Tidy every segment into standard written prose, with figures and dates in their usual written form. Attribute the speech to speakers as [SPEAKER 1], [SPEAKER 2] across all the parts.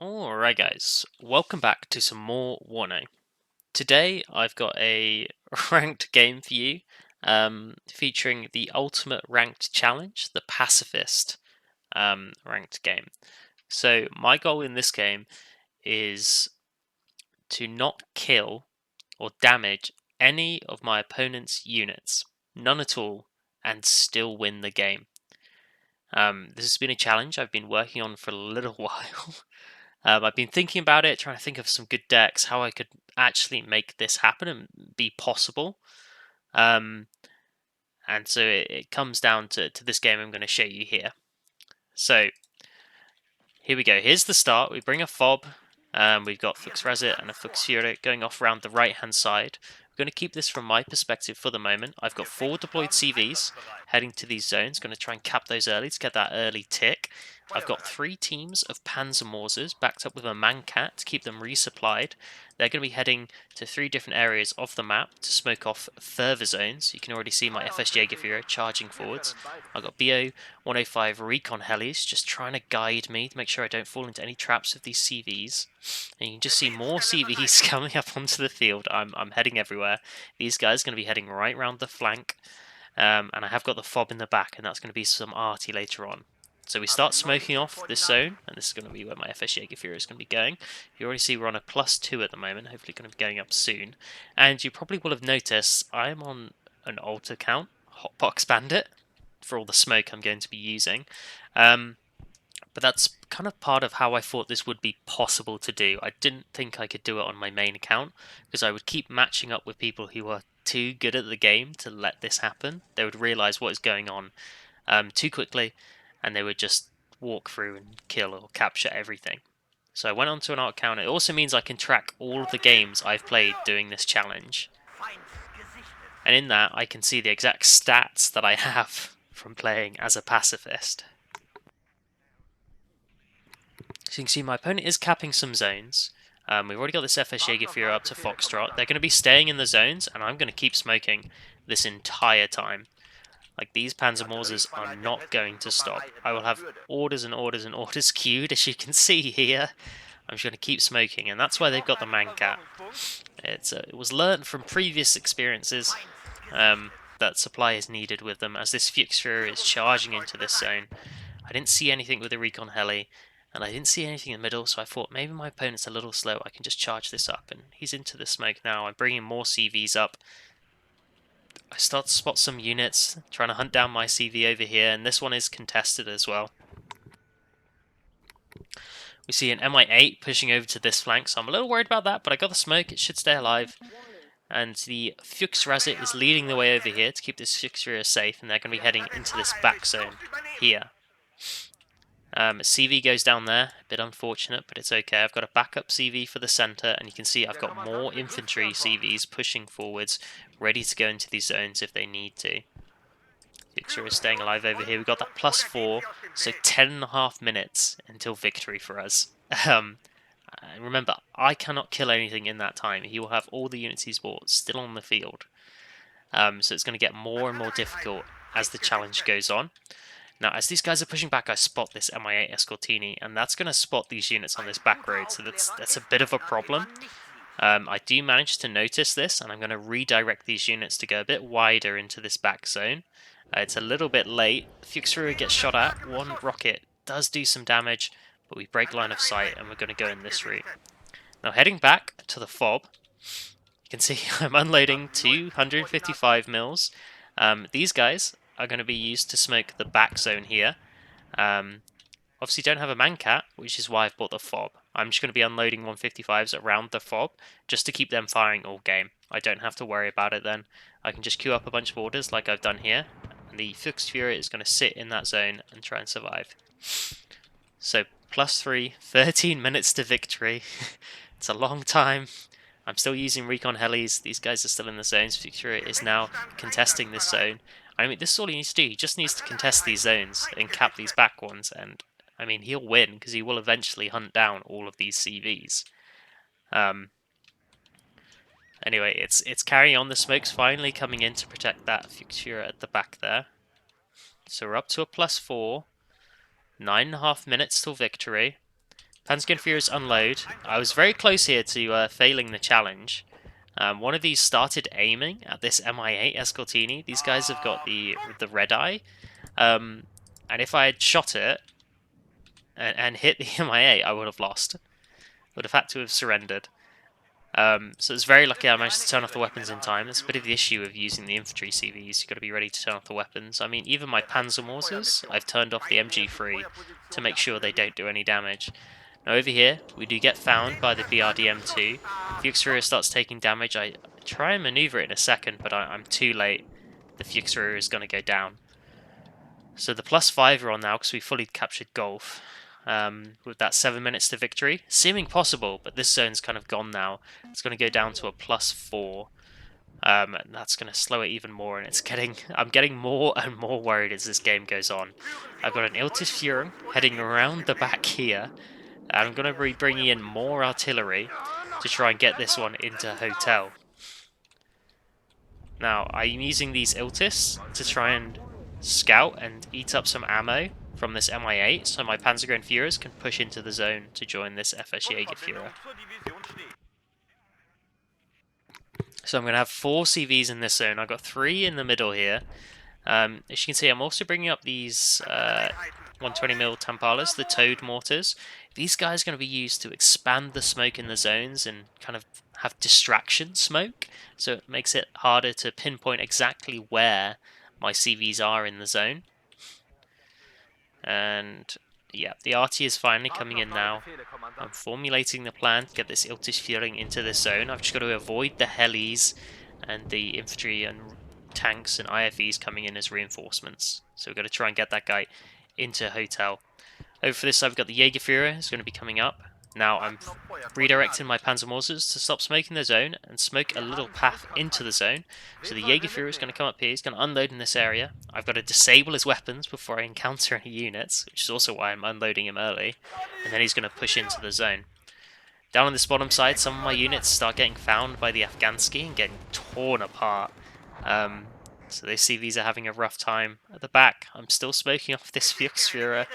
[SPEAKER 1] Alright guys, welcome back to some more Warno. Today I've got a ranked game for you, featuring the ultimate ranked challenge, the Pacifist ranked game. So my goal in this game is to not kill or damage any of my opponent's units, none at all, and still win the game. This has been a challenge I've been working on for a little while. I've been thinking about it, trying to think of some good decks, how I could actually make this happen and be possible. Um, and so it comes down to this game I'm going to show you here. So here we go. Here's the start. We bring a fob. We've got Fux Resit and a Fux Fury going off around the right hand side. We're going to keep this from my perspective for the moment. I've got 4 deployed CVs heading to these zones. Going to try and cap those early to get that early tick. I've got 3 teams of Panzermorsers backed up with a Mancat to keep them resupplied. They're going to be heading to 3 different areas of the map to smoke off further zones. You can already see my FS Jägerführer charging forwards. I've got BO 105 Recon Helis just trying to guide me to make sure I don't fall into any traps of these CVs. And you can just see more CVs coming up onto the field. I'm heading everywhere. These guys are going to be heading right round the flank. And I have got the fob in the back, and that's going to be some arty later on. So we start smoking off this zone, and this is going to be where my FS Jägerführer is going to be going. You already see we're on a +2 at the moment, hopefully going to be going up soon. And you probably will have noticed I'm on an alt account, Hotbox Bandit, for all the smoke I'm going to be using. But that's kind of part of how I thought this would be possible to do. I didn't think I could do it on my main account, because I would keep matching up with people who are too good at the game to let this happen. They would realise what is going on too quickly, and they would just walk through and kill or capture everything. So I went onto an art account. It also means I can track all of the games I've played doing this challenge. And in that, I can see the exact stats that I have from playing as a pacifist. So you can see my opponent is capping some zones. We've already got this FS Jägerführer up to Foxtrot. They're going to be staying in the zones, and I'm going to keep smoking this entire time. Like, these Panzermorsers are not going to stop. I will have orders and orders and orders queued, as you can see here. I'm just going to keep smoking, and that's why they've got the Mancat. It was learnt from previous experiences that supply is needed with them, as this Fuchsfuhrer is charging into this zone. I didn't see anything with the Recon Heli, and I didn't see anything in the middle, so I thought maybe my opponent's a little slow. I can just charge this up, and he's into the smoke now. I'm bringing more CVs up. I start to spot some units, trying to hunt down my CV over here, and this one is contested as well. We see an MI8 pushing over to this flank, so I'm a little worried about that, but I got the smoke, it should stay alive. And the Fux Resit is leading the way over here to keep this Fuchsfuhrer safe, and they're going to be heading into this back zone here. CV goes down there, a bit unfortunate, but it's okay. I've got a backup CV for the centre, and you can see I've got more infantry CVs pushing forwards, ready to go into these zones if they need to. Fuchsfuhrer is staying alive over here. We've got that +4, so 10.5 minutes until victory for us. Remember, I cannot kill anything in that time. He will have all the units he's bought still on the field. So it's going to get more and more difficult as the challenge goes on. Now, as these guys are pushing back, I spot this MI8 Escortini, and that's going to spot these units on this back road, so that's a bit of a problem. I do manage to notice this, and I'm going to redirect these units to go a bit wider into this back zone. It's a little bit late. Fuchsfuhrer gets shot at. One rocket does do some damage, but we break line of sight, and we're going to go in this route. Now, heading back to the fob, you can see I'm unloading 255 mils. These guys are going to be used to smoke the back zone here. Obviously don't have a Mancat, which is why I've bought the fob. I'm just going to be unloading 155s around the fob, just to keep them firing all game. I don't have to worry about it then. I can just queue up a bunch of orders like I've done here, and the Fuchsfuhrer is going to sit in that zone and try and survive. So, +3, 13 minutes to victory. It's a long time. I'm still using Recon Helis. These guys are still in the zones. Fuchsfuhrer is now contesting this zone. I mean, this is all he needs to do. He just needs to contest these zones and cap these back ones, and I mean, he'll win because he will eventually hunt down all of these CVs. Anyway, it's carrying on. The smoke's finally coming in to protect that Fuchsfuhrer at the back there. So we're up to a +4. 9.5 minutes till victory. Panzergun Furies unload. I was very close here to failing the challenge. One of these started aiming at this Mi-8 Escortini. These guys have got the red eye. And if I had shot it and hit the Mi-8, I would have lost. Would have had to have surrendered. So it's very lucky I managed to turn off the weapons in time. That's a bit of the issue of using the infantry CVs. You've got to be ready to turn off the weapons. I mean, even my Panzer Mortars, I've turned off the MG3 to make sure they don't do any damage. Now over here, we do get found by the BRDM2. Fuchsrua starts taking damage. I try and maneuver it in a second, but I'm too late. The Fuchsrua is going to go down. So the +5 are on now because we fully captured Golf. With that 7 minutes to victory. Seeming possible, but this zone's kind of gone now. It's going to go down to a +4. And that's going to slow it even more, and I'm getting more and more worried as this game goes on. I've got an Iltis Fuhrer heading around the back here, and I'm going to be bringing in more artillery to try and get this one into hotel. Now, I'm using these Iltis to try and scout and eat up some ammo from this Mi-8, so my Panzergren Führers can push into the zone to join this FS Jägerführer. So I'm going to have 4 CVs in this zone. I've got 3 in the middle here. As you can see, I'm also bringing up these 120mm Tampalas, the Toad mortars. These guys are going to be used to expand the smoke in the zones and kind of have distraction smoke, so it makes it harder to pinpoint exactly where my CVs are in the zone. And yeah, the RT is finally coming in now. I'm formulating the plan to get this Iltis Führing into this zone. I've just got to avoid the helis and the infantry and tanks and IFVs coming in as reinforcements. So we've got to try and get that guy into hotel. Over for this side, we've got the Jägerführer who's going to be coming up. Now I'm redirecting my Panzermortars to stop smoking the zone and smoke a little path into the zone. So the Jägerführer is going to come up here, he's going to unload in this area. I've got to disable his weapons before I encounter any units, which is also why I'm unloading him early. And then he's going to push into the zone. Down on this bottom side, some of my units start getting found by the Afghansky and getting torn apart. So they see these are having a rough time. At the back, I'm still smoking off this Fuchsführer.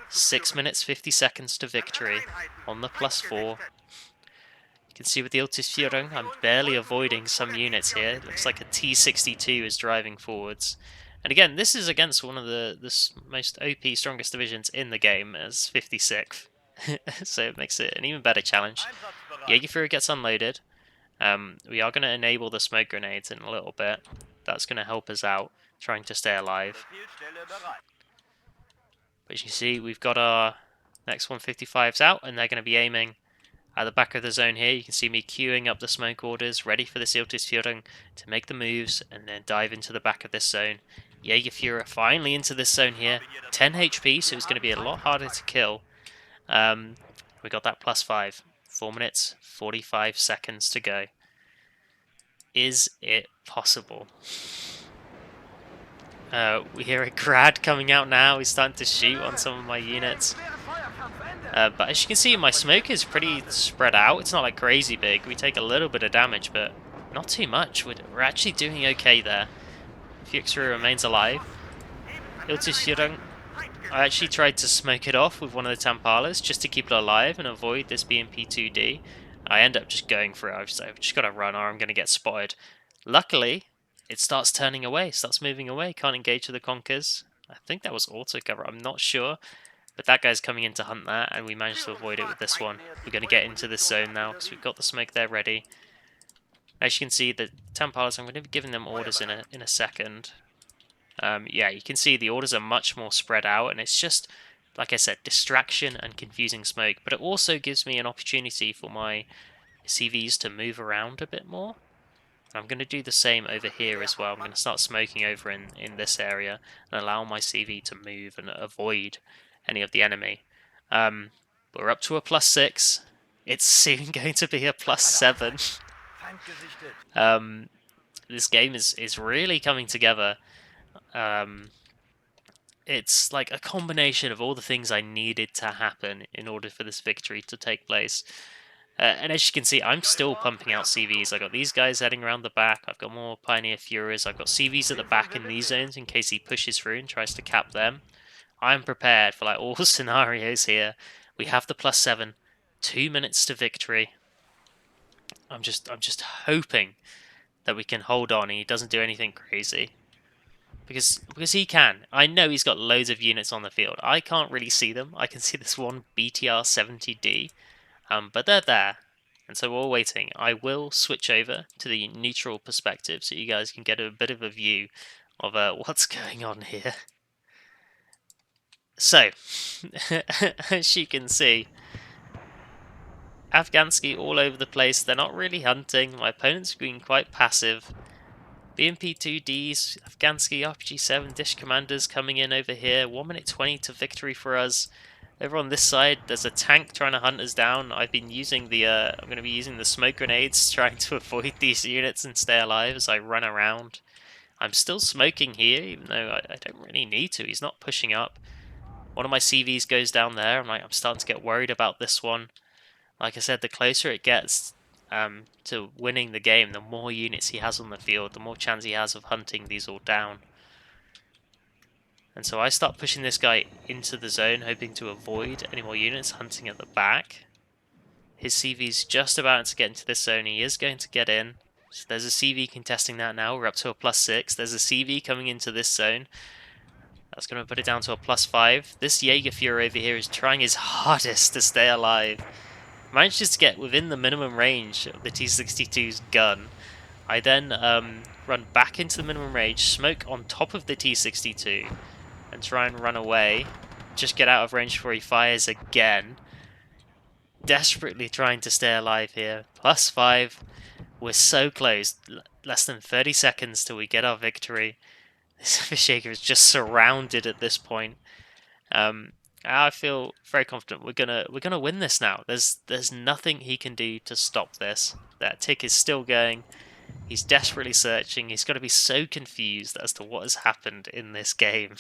[SPEAKER 1] 6 minutes 50 seconds to victory on the +4. You can see with the Iltis Führing, I'm barely avoiding some units here. It looks like a T-62 is driving forwards. And again, this is against one of the most OP, strongest divisions in the game as 56th. So it makes it an even better challenge. Jägerführer gets unloaded. We are going to enable the smoke grenades in a little bit. That's going to help us out, trying to stay alive. But as you see, we've got our next 155s out, and they're going to be aiming at the back of the zone here. You can see me queuing up the smoke orders, ready for this Iltis Führing to make the moves, and then dive into the back of this zone. Jägerführer finally into this zone here. 10 HP, so it's going to be a lot harder to kill. We got that +5. 4 minutes, 45 seconds to go. Is it possible? We hear a grad coming out now. He's starting to shoot on some of my units. But as you can see, my smoke is pretty spread out. It's not like crazy big. We take a little bit of damage, but not too much. We're actually doing okay there. Fuchsrua remains alive. Iltis Führing, I actually tried to smoke it off with one of the Tampalas just to keep it alive and avoid this BMP-2D. I end up just going for it. I've just got to run or I'm going to get spotted. Luckily, it starts turning away, starts moving away, can't engage with the Conkers. I think that was auto cover, I'm not sure. But that guy's coming in to hunt that, and we managed to avoid it with this one. We're going to get into this zone now, because we've got the smoke there ready. As you can see, the Tampalas, I'm going to be giving them orders in a second. Yeah, you can see the orders are much more spread out, and it's just, like I said, distraction and confusing smoke. But it also gives me an opportunity for my CVs to move around a bit more. I'm going to do the same over here as well. I'm going to start smoking over in this area and allow my CV to move and avoid any of the enemy. We're up to a +6. It's soon going to be a +7. This game is really coming together. It's like a combination of all the things I needed to happen in order for this victory to take place. And as you can see, I'm still pumping out CVs. I've got these guys heading around the back. I've got more Pioneer Furies. I've got CVs at the back in these zones in case he pushes through and tries to cap them. I'm prepared for like all scenarios here. We have the +7. 2 minutes to victory. I'm just hoping that we can hold on and he doesn't do anything crazy. Because he can. I know he's got loads of units on the field. I can't really see them. I can see this one BTR-70D, but they're there. And so we're waiting. I will switch over to the neutral perspective so you guys can get a bit of a view of what's going on here. So, as you can see, Afghansky all over the place. They're not really hunting. My opponent's being quite passive. BMP-2Ds, Afghansky, RPG-7, Dish Commanders coming in over here. 1 minute 20 to victory for us. Over on this side, there's a tank trying to hunt us down. I've been using the, I'm going to be using the smoke grenades, trying to avoid these units and stay alive as I run around. I'm still smoking here, even though I don't really need to. He's not pushing up. One of my CVs goes down there. I'm starting to get worried about this one. Like I said, the closer it gets to winning the game, the more units he has on the field, the more chance he has of hunting these all down. And so I start pushing this guy into the zone, hoping to avoid any more units hunting at the back. His CV's just about to get into this zone. He is going to get in. So there's a CV contesting that now. We're up to a +6. There's a CV coming into this zone. That's going to put it down to a +5. This Jägerführer over here is trying his hardest to stay alive. Manages to get within the minimum range of the T-62's gun. I then run back into the minimum range, smoke on top of the T-62, and try and run away. Just get out of range before he fires again. Desperately trying to stay alive here. +5. We're so close. Less than 30 seconds till we get our victory. This Vishaker is just surrounded at this point. I feel very confident we're gonna win this now. There's nothing he can do to stop this. That tick is still going. He's desperately searching. He's got to be so confused as to what has happened in this game.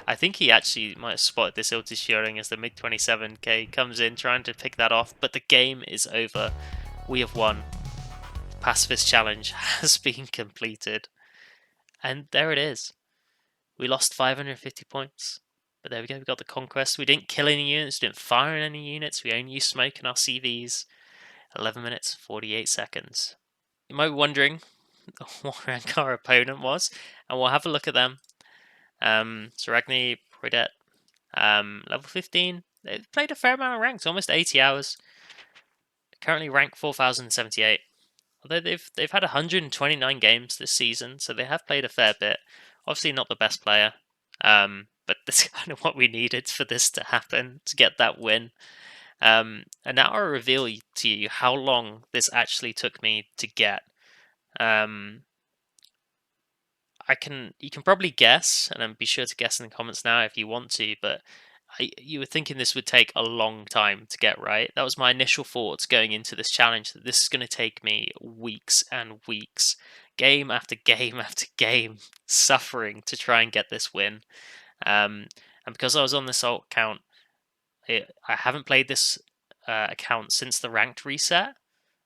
[SPEAKER 1] I think he actually might have spotted this Iltishuring as the MiG-27K comes in trying to pick that off, but the game is over. We have won. Pacifist challenge has been completed. And there it is. We lost 550 points. But there we go, we got the conquest. We didn't kill any units, didn't fire on any units, we only used smoke in our CVs. 11 minutes, 48 seconds. You might be wondering what rank our opponent was, and we'll have a look at them. Saragni, Prodet, level 15. They've played a fair amount of ranks, almost 80 hours. Currently rank 4078. Although they've had 129 games this season, so they have played a fair bit. Obviously not the best player, but that's kind of what we needed for this to happen, to get that win. And now I'll reveal to you how long this actually took me to get. You can probably guess, and be sure to guess in the comments now if you want to, but you were thinking this would take a long time to get right. That was my initial thoughts going into this challenge, that this is going to take me weeks and weeks, game after game after game, suffering to try and get this win. And because I was on this alt account, I haven't played this account since the ranked reset,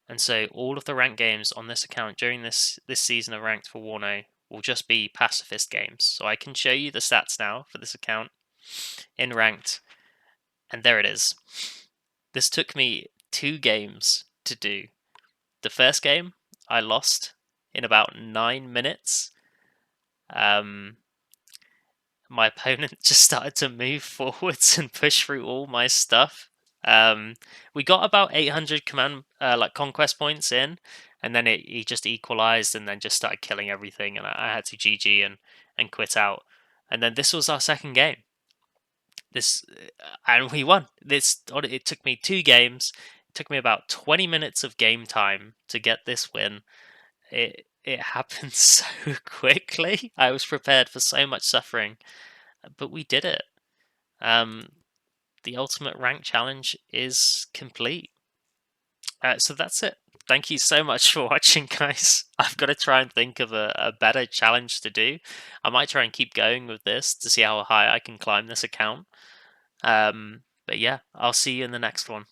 [SPEAKER 1] and so all of the ranked games on this account during this season of ranked for Warno will just be pacifist games. So I can show you the stats now for this account in ranked, and there it is. This took me 2 games to do. The first game I lost in about 9 minutes. My opponent just started to move forwards and push through all my stuff. We got about 800 command conquest points in, and then he just equalized and then just started killing everything, and I had to GG and quit out. And then this was our second game. And we won. It took me 2 games. It took me about 20 minutes of game time to get this win. It happened so quickly. I was prepared for so much suffering, but we did it. The ultimate rank challenge is complete. So that's it. Thank you so much for watching, guys. I've got to try and think of a better challenge to do. I might try and keep going with this to see how high I can climb this account. But yeah, I'll see you in the next one.